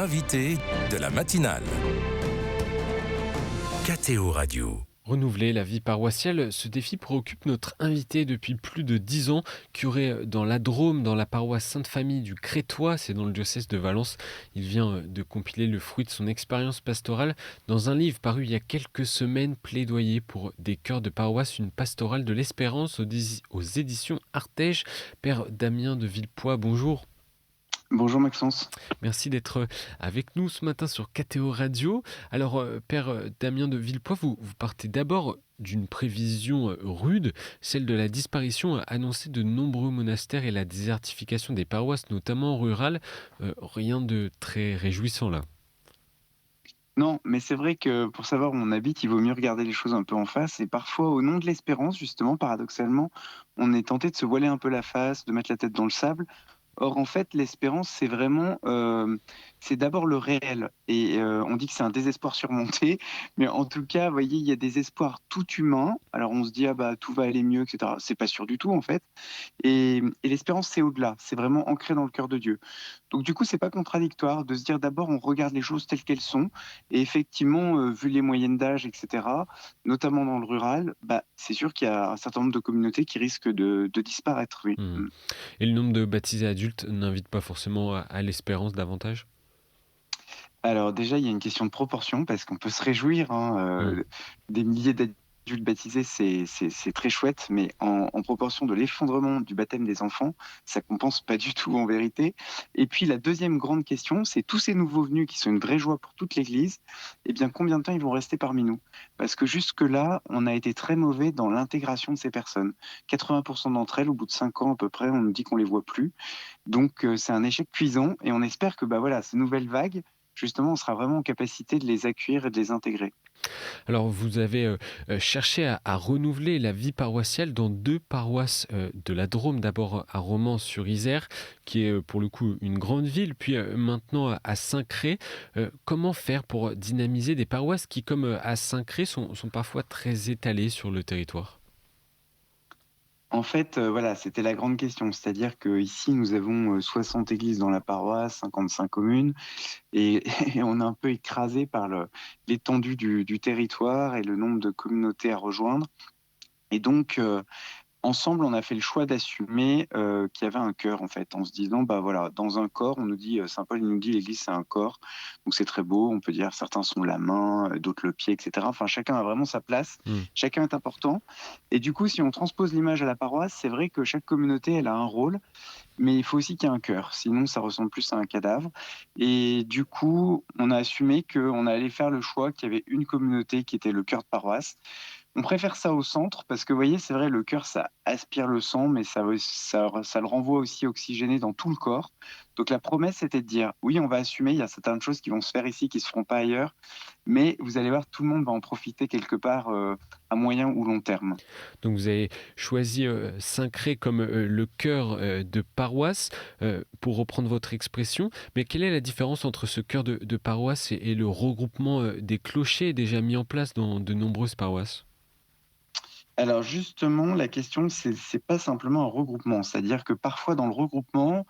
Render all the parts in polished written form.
l'invité de la matinale. KTO Radio. Renouveler la vie paroissiale, ce défi préoccupe notre invité depuis plus de 10 ans, curé dans la Drôme, dans la paroisse Sainte-Famille du Crétois, c'est dans le diocèse de Valence. Il vient de compiler le fruit de son expérience pastorale dans un livre paru il y a quelques semaines, Plaidoyer pour des chœurs de paroisse, une pastorale de l'espérance aux éditions Artege. Père Damien de Villepoix, bonjour. Bonjour Maxence. Merci d'être avec nous ce matin sur KTO Radio. Alors, Père Damien de Villepoix, vous partez d'abord d'une prévision rude, celle de la disparition annoncée de nombreux monastères et la désertification des paroisses, notamment rurales. Rien de très réjouissant là. Non, mais c'est vrai que pour savoir où on habite, il vaut mieux regarder les choses un peu en face. Et parfois, au nom de l'espérance, justement, paradoxalement, on est tenté de se voiler un peu la face, de mettre la tête dans le sable. Or, en fait, l'espérance, c'est vraiment, c'est d'abord le réel. Et on dit que c'est un désespoir surmonté, mais en tout cas, vous voyez, il y a des espoirs tout humains. Alors, on se dit, ah bah, tout va aller mieux, etc. C'est pas sûr du tout, en fait. Et l'espérance, c'est au-delà. C'est vraiment ancré dans le cœur de Dieu. Donc, du coup, c'est pas contradictoire de se dire d'abord, on regarde les choses telles qu'elles sont. Et effectivement, vu les moyennes d'âge, etc., notamment dans le rural, bah, c'est sûr qu'il y a un certain nombre de communautés qui risquent de disparaître, oui. Et le nombre de baptisés adultes n'invite pas forcément à l'espérance davantage ? Alors déjà, il y a une question de proportion parce qu'on peut se réjouir, des milliers d'adultes baptisés, c'est très chouette, mais en proportion de l'effondrement du baptême des enfants, ça compense pas du tout en vérité. Et puis la deuxième grande question, c'est tous ces nouveaux venus qui sont une vraie joie pour toute l'Église, eh bien combien de temps ils vont rester parmi nous? Parce que jusque-là, on a été très mauvais dans l'intégration de ces personnes. 80% d'entre elles, au bout de 5 ans à peu près, on nous dit qu'on les voit plus. Donc c'est un échec cuisant et on espère que voilà, ces nouvelles vagues, justement, on sera vraiment en capacité de les accueillir et de les intégrer. Alors, vous avez cherché à renouveler la vie paroissiale dans 2 paroisses de la Drôme. D'abord à Romans-sur-Isère, qui est pour le coup une grande ville, puis maintenant à Saint-Cré. Comment faire pour dynamiser des paroisses qui, comme à Saint-Cré, sont parfois très étalées sur le territoire ? En fait, voilà, c'était la grande question. C'est-à-dire qu'ici, nous avons 60 églises dans la paroisse, 55 communes, et, et on est un peu écrasé par l'étendue du territoire et le nombre de communautés à rejoindre. Et donc, ensemble, on a fait le choix d'assumer qu'il y avait un cœur, en fait, en se disant, bah voilà, dans un corps, on nous dit, Saint Paul, il nous dit, l'Église, c'est un corps, donc c'est très beau, on peut dire, certains sont la main, d'autres le pied, etc. Enfin, chacun a vraiment sa place, chacun est important. Et du coup, si on transpose l'image à la paroisse, c'est vrai que chaque communauté, elle a un rôle, mais il faut aussi qu'il y ait un cœur, sinon ça ressemble plus à un cadavre. Et du coup, on a assumé qu'on allait faire le choix qu'il y avait une communauté qui était le cœur de paroisse. On préfère ça au centre parce que, vous voyez, c'est vrai, le cœur, ça aspire le sang, mais ça le renvoie aussi oxygéné dans tout le corps. Donc la promesse, c'était de dire, oui, on va assumer, il y a certaines choses qui vont se faire ici, qui ne se feront pas ailleurs, mais vous allez voir, tout le monde va en profiter quelque part à moyen ou long terme. Donc vous avez choisi Saint-Cré comme le cœur de paroisse, pour reprendre votre expression. Mais quelle est la différence entre ce cœur de paroisse et le regroupement des clochers déjà mis en place dans de nombreuses paroisses ? Alors justement, la question, c'est pas simplement un regroupement. C'est-à-dire que parfois, dans le regroupement,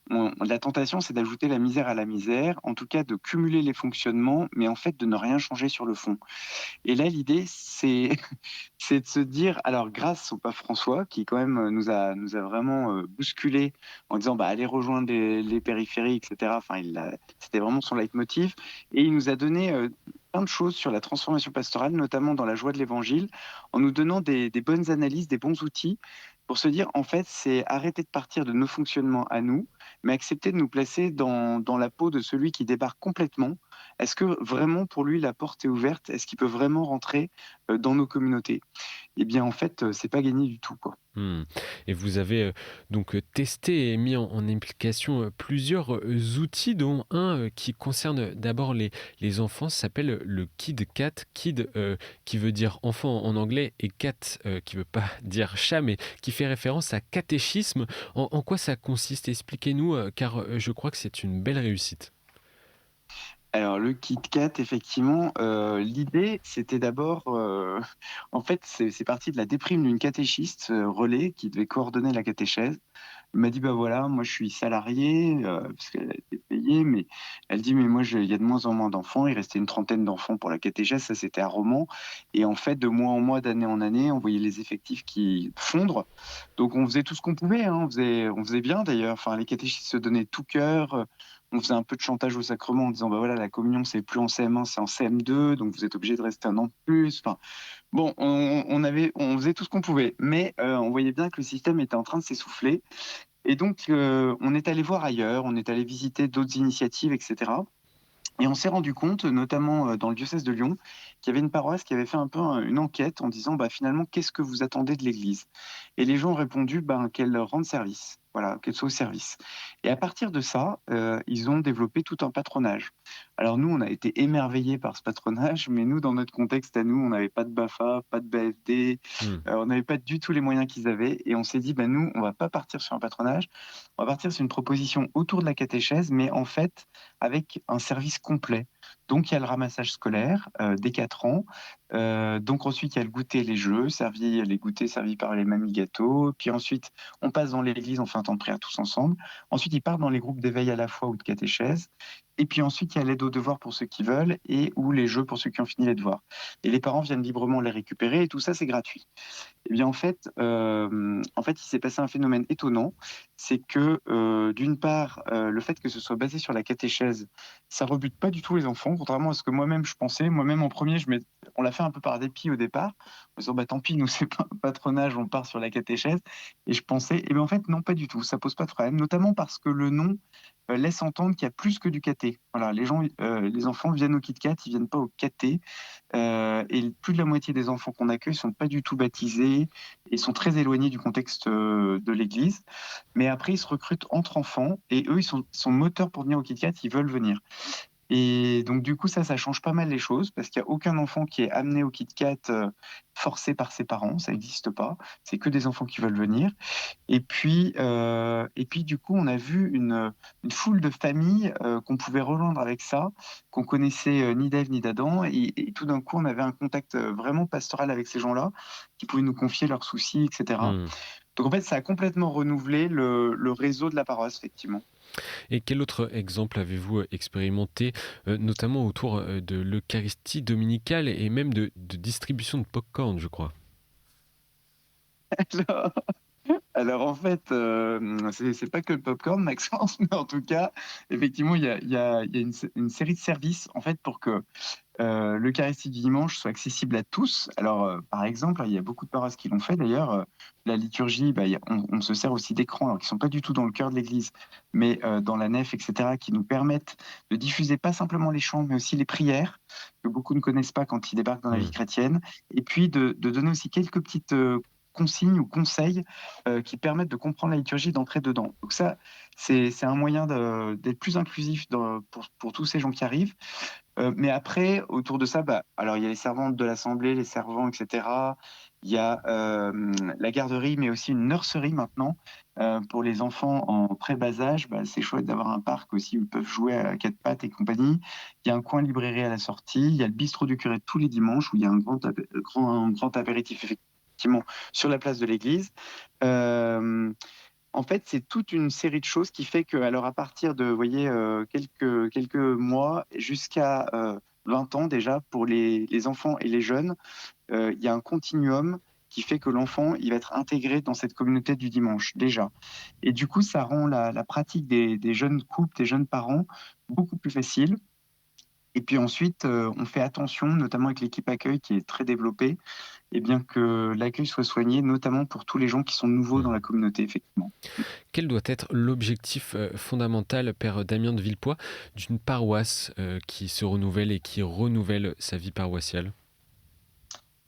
la tentation, c'est d'ajouter la misère à la misère, en tout cas de cumuler les fonctionnements, mais en fait de ne rien changer sur le fond. Et là, l'idée, c'est c'est de se dire, alors grâce au pape François, qui quand même nous a vraiment bousculé en disant, bah, allez rejoindre les périphéries, etc. Enfin, c'était vraiment son leitmotiv. Et il nous a donné plein de choses sur la transformation pastorale, notamment dans la joie de l'évangile, en nous donnant des bonnes analyses, des bons outils pour se dire, en fait, c'est arrêter de partir de nos fonctionnements à nous, mais accepter de nous placer dans la peau de celui qui débarque complètement. Est-ce que vraiment pour lui la porte est ouverte? Est-ce qu'il peut vraiment rentrer dans nos communautés? Eh bien en fait, c'est pas gagné du tout, quoi. Et vous avez donc testé et mis en application plusieurs outils, dont un qui concerne d'abord les enfants, ça s'appelle le KidCat. Kid qui veut dire enfant en anglais, et cat qui veut pas dire chat, mais qui fait référence à catéchisme. En quoi ça consiste? Expliquez-nous, car je crois que c'est une belle réussite. Alors le KitKat, effectivement, l'idée, c'était d'abord, en fait, c'est parti de la déprime d'une catéchiste relais qui devait coordonner la catéchèse. Elle m'a dit: «Bah, voilà, moi je suis salariée», parce qu'elle a été payée, mais elle dit: «Mais moi je il y a de moins en moins d'enfants». Il restait une trentaine d'enfants pour la catéchèse, ça c'était à Romans et en fait, de mois en mois, d'année en année, on voyait les effectifs qui fondre. Donc on faisait tout ce qu'on pouvait, hein, on faisait bien d'ailleurs. Enfin, les catéchistes se donnaient tout cœur, on faisait un peu de chantage au sacrement en disant: «Bah, voilà, la communion, c'est plus en CM1, c'est en CM2, donc vous êtes obligés de rester un an de plus». Enfin, bon, on faisait tout ce qu'on pouvait, mais on voyait bien que le système était en train de s'essouffler et donc on est allé voir ailleurs, on est allé visiter d'autres initiatives et cetera et on s'est rendu compte, notamment, dans le diocèse de Lyon, qu'il y avait une paroisse qui avait fait un peu une enquête en disant: «Bah, finalement, qu'est-ce que vous attendez de l'Église?» Et les gens ont répondu, ben, qu'elle rende service, voilà, qu'elle soit au service. Et à partir de ça, ils ont développé tout un patronage. Alors nous, on a été émerveillés par ce patronage, mais nous, dans notre contexte à nous, on n'avait pas de BAFA, pas de BFD, Mmh. on n'avait pas du tout les moyens qu'ils avaient et on s'est dit: «Bah, nous, on va pas partir sur un patronage, on va partir sur une proposition autour de la catéchèse, mais en fait, avec un service complet». Donc il y a le ramassage scolaire, dès 4 ans, donc ensuite il y a le goûter, les jeux, les goûters servis par les mamies gâteaux, puis ensuite on passe dans l'église, on fait un temps de prière tous ensemble. Ensuite, ils partent dans les groupes d'éveil à la foi ou de catéchèse et puis ensuite il y a l'aide aux devoirs pour ceux qui veulent et ou les jeux pour ceux qui ont fini les devoirs et les parents viennent librement les récupérer et tout ça, c'est gratuit. Eh bien, il s'est passé un phénomène étonnant, c'est que, d'une part, le fait que ce soit basé sur la catéchèse, ça rebute pas du tout les enfants, contrairement à ce que moi-même je pensais. Moi-même en premier, on l'a fait un peu par dépit au départ, en disant: «Bah, tant pis, nous c'est pas un patronage, on part sur la catéchèse» et je pensais eh bien, en fait, non, pas du tout, ça pose pas de problème, notamment parce que le nom, laisse entendre qu'il y a plus que du caté. Voilà, les enfants viennent au KitKat, ils viennent pas au caté. Et plus de la moitié des enfants qu'on accueille sont pas du tout baptisés et sont très éloignés du contexte, de l'église. Mais après, ils se recrutent entre enfants et eux, ils sont moteurs pour venir au KitKat, ils veulent venir. Et donc du coup, ça change pas mal les choses parce qu'il y a aucun enfant qui est amené au KitKat, forcé par ses parents, ça existe pas. C'est que des enfants qui veulent venir et puis du coup, on a vu une foule de familles, qu'on pouvait rejoindre avec ça, qu'on connaissait, ni d'Ève ni d'Adam et tout d'un coup, on avait un contact, vraiment pastoral avec ces gens-là, qui pouvaient nous confier leurs soucis et cetera. Mmh. Donc en fait, ça a complètement renouvelé le réseau de la paroisse, effectivement. Et quel autre exemple avez-vous, expérimenté, notamment autour, de l'eucharistie dominicale et même de distribution de pop-corn, je crois? Alors alors en fait, c'est pas que le popcorn, Maxence, mais en tout cas, effectivement, il y a une série de services, en fait, pour que l'Eucharistie du dimanche soit accessible à tous. Alors, par exemple, il y a beaucoup de paroisses qui l'ont fait d'ailleurs, la liturgie, bah, on se sert aussi d'écrans, alors qui sont pas du tout dans le cœur de l'église, mais dans la nef et cetera, qui nous permettent de diffuser pas simplement les chants, mais aussi les prières, que beaucoup ne connaissent pas quand ils débarquent dans la vie Mmh. chrétienne et puis de donner aussi quelques petites, consignes ou conseils, qui permettent de comprendre la liturgie, d'entrer dedans. Donc ça, c'est un moyen d'être plus inclusif pour tous ces gens qui arrivent. Mais après, autour de ça, bah, alors il y a les servantes de l'assemblée, les servants et cetera. Il y a, la garderie, mais aussi une nurserie maintenant, pour les enfants en très bas âge. Bah, c'est chouette d'avoir un parc aussi où ils peuvent jouer à 4 pattes et compagnie. Il y a un coin librairie à la sortie. Il y a le bistrot du curé tous les dimanches où il y a un grand apéritif effectivement sur la place de l'église. Hem En fait, c'est toute une série de choses qui fait que, alors à partir de, vous voyez, quelques mois jusqu'à, 20 ans déjà pour les enfants et les jeunes, il y a un continuum qui fait que l'enfant, il va être intégré dans cette communauté du dimanche, déjà. Et du coup, ça rend la pratique des jeunes couples, des jeunes parents beaucoup plus facile. Et puis ensuite, on fait attention, notamment avec l'équipe accueil qui est très développée, et bien que l'accueil soit soigné, notamment pour tous les gens qui sont nouveaux dans Mmh. la communauté, effectivement. Quel doit être l'objectif, fondamental, père Damien de Villepoix, d'une paroisse, qui se renouvelle et qui renouvelle sa vie paroissiale?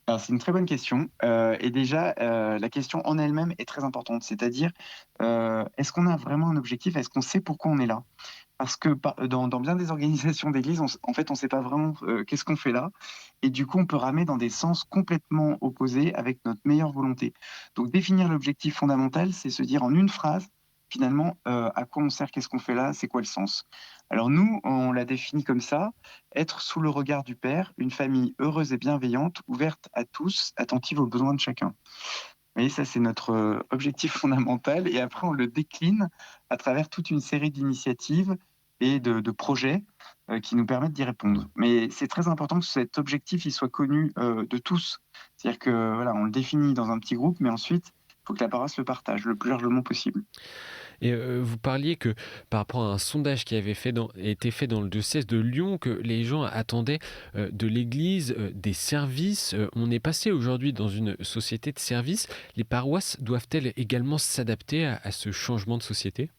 Alors c'est une très bonne question, et déjà, la question en elle-même est très importante. C'est-à-dire, est-ce qu'on a vraiment un objectif? Est-ce qu'on sait pourquoi on est là? Parce que dans bien des organisations d'église, en fait, on sait pas vraiment, qu'est-ce qu'on fait là? Et du coup, on peut ramer dans des sens complètement opposés avec notre meilleure volonté. Donc définir l'objectif fondamental, c'est se dire en une phrase, finalement, à quoi on sert? Qu'est-ce qu'on fait là? C'est quoi le sens? Alors nous, on l'a défini comme ça: être sous le regard du Père, une famille heureuse et bienveillante, ouverte à tous, attentive aux besoins de chacun. Vous voyez, ça, c'est notre objectif fondamental et après on le décline à travers toute une série d'initiatives et de projets, qui nous permettent d'y répondre. Mais c'est très important que cet objectif, il soit connu, de tous. C'est-à-dire que, voilà, on le définit dans un petit groupe, mais ensuite, il faut que la paroisse le partage le plus largement possible. Et vous parliez que par rapport à un sondage qui avait été fait dans le diocèse de Lyon, que les gens attendaient de l'Église des services. On est passé aujourd'hui dans une société de services. Les paroisses doivent-elles également s'adapter à ce changement de société?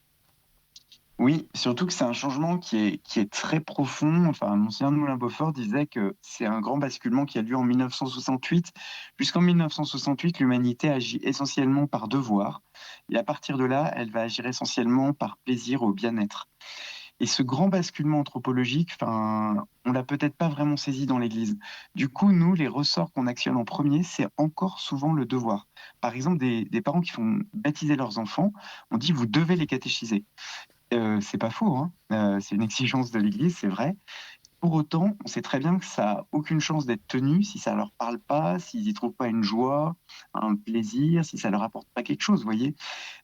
Oui, surtout que c'est un changement qui est très profond. Enfin, Monseigneur de Moulin-Beaufort disait que c'est un grand basculement qui a lieu en 1968. Jusqu'en 1968, l'humanité agit essentiellement par devoir et à partir de là, elle va agir essentiellement par plaisir au bien-être. Et ce grand basculement anthropologique, enfin, on l'a peut-être pas vraiment saisi dans l'Église. Du coup, nous, les ressorts qu'on actionne en premier, c'est encore souvent le devoir. Par exemple, des parents qui font baptiser leurs enfants, on dit: «Vous devez les catéchiser». C'est pas faux, hein, c'est une exigence de l'Église, c'est vrai. Pour autant, on sait très bien que ça a aucune chance d'être tenu si ça leur parle pas, s'ils y trouvent pas une joie, un plaisir, si ça leur apporte pas quelque chose, vous voyez?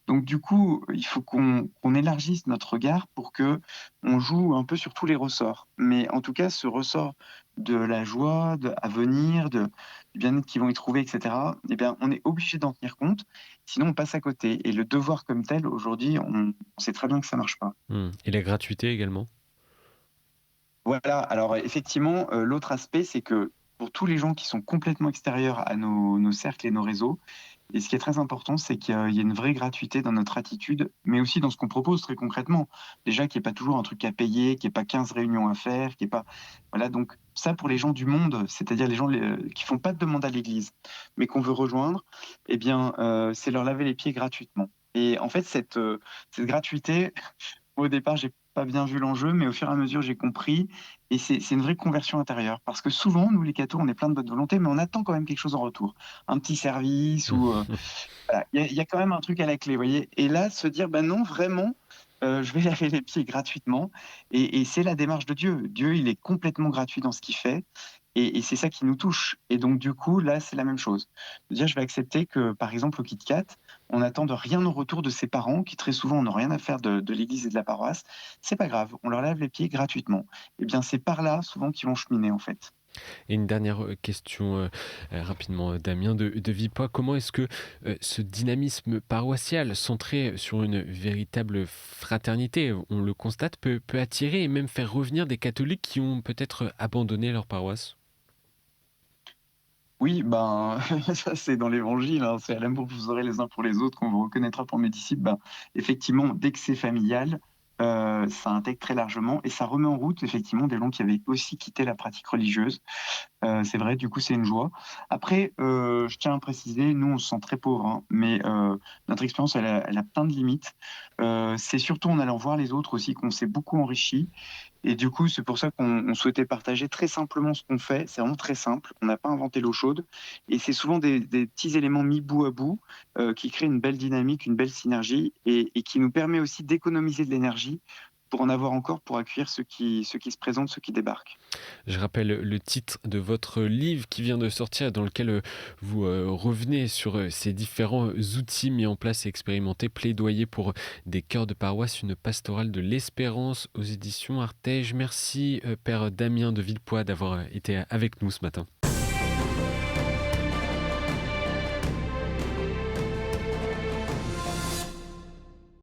Donc du coup, il faut qu'on élargisse notre regard pour que on joue un peu sur tous les ressorts. Mais en tout cas, ce ressort de la joie à venir, du bien-être qu'ils vont y trouver, et cetera, eh bien, on est obligé d'en tenir compte, sinon on passe à côté. Et le devoir comme tel, aujourd'hui, on sait très bien que ça marche pas. Et la gratuité également? Voilà, alors effectivement, l'autre aspect, c'est que pour tous les gens qui sont complètement extérieurs à nos cercles et nos réseaux, et ce qui est très important, c'est qu'il y ait une vraie gratuité dans notre attitude, mais aussi dans ce qu'on propose très concrètement. Déjà qu'il y ait pas toujours un truc à payer, qu'il y ait pas 15 réunions à faire, qu'il y ait pas voilà, donc ça pour les gens du monde, c'est-à-dire les gens qui font pas de demande à l'église, mais qu'on veut rejoindre, eh bien, c'est leur laver les pieds gratuitement. Et en fait cette gratuité, au départ, j'ai pas bien vu l'enjeu, mais au fur et à mesure, j'ai compris et c'est une vraie conversion intérieure. Parce que souvent, nous, les cathos, on est plein de bonne volonté, mais on attend quand même quelque chose en retour. Un petit service ou, voilà, il y a quand même un truc à la clé, vous voyez? Et là, se dire: «Bah, non, vraiment, je vais laver les pieds gratuitement» et c'est la démarche de Dieu. Dieu, il est complètement gratuit dans ce qu'il fait et c'est ça qui nous touche et donc du coup, là, c'est la même chose. De dire: «Je vais accepter que, par exemple, au KitKat, on attend de rien en retour de ses parents qui, très souvent, n'ont rien à faire de l'église et de la paroisse. C'est pas grave, on leur lave les pieds gratuitement». Et bien, c'est par là, souvent, qu'ils vont cheminer, en fait. Et une dernière question rapidement, Damien de Villepoi. Comment est-ce que ce dynamisme paroissial centré sur une véritable fraternité, on le constate, peut attirer et même faire revenir des catholiques qui ont peut-être abandonné leur paroisse? Oui, ben, ça c'est dans l'évangile, hein, c'est à l'amour que vous aurez les uns pour les autres qu'on vous reconnaîtra pour mes disciples. Ben, effectivement, dès que c'est familial, ça intègre très largement et ça remet en route effectivement des gens qui avaient aussi quitté la pratique religieuse. C'est vrai, du coup, c'est une joie. Après, je tiens à préciser, nous, on se sent très pauvres, hein, mais notre expérience, elle a plein de limites. C'est surtout en allant voir les autres aussi qu'on s'est beaucoup enrichi et du coup, c'est pour ça qu'on souhaitait partager très simplement ce qu'on fait. C'est vraiment très simple, on n'a pas inventé l'eau chaude et c'est souvent des petits éléments mis bout à bout, qui créent une belle dynamique, une belle synergie et qui nous permet aussi d'économiser de l'énergie pour en avoir encore pour accueillir ceux qui se présentent, ceux qui débarquent. Je rappelle le titre de votre livre qui vient de sortir, dans lequel vous revenez sur ces différents outils mis en place et expérimentés. Plaidoyer pour des chœurs de paroisse, une pastorale de l'espérance aux éditions Artege. Merci, Père Damien de Villepoi, d'avoir été avec nous ce matin.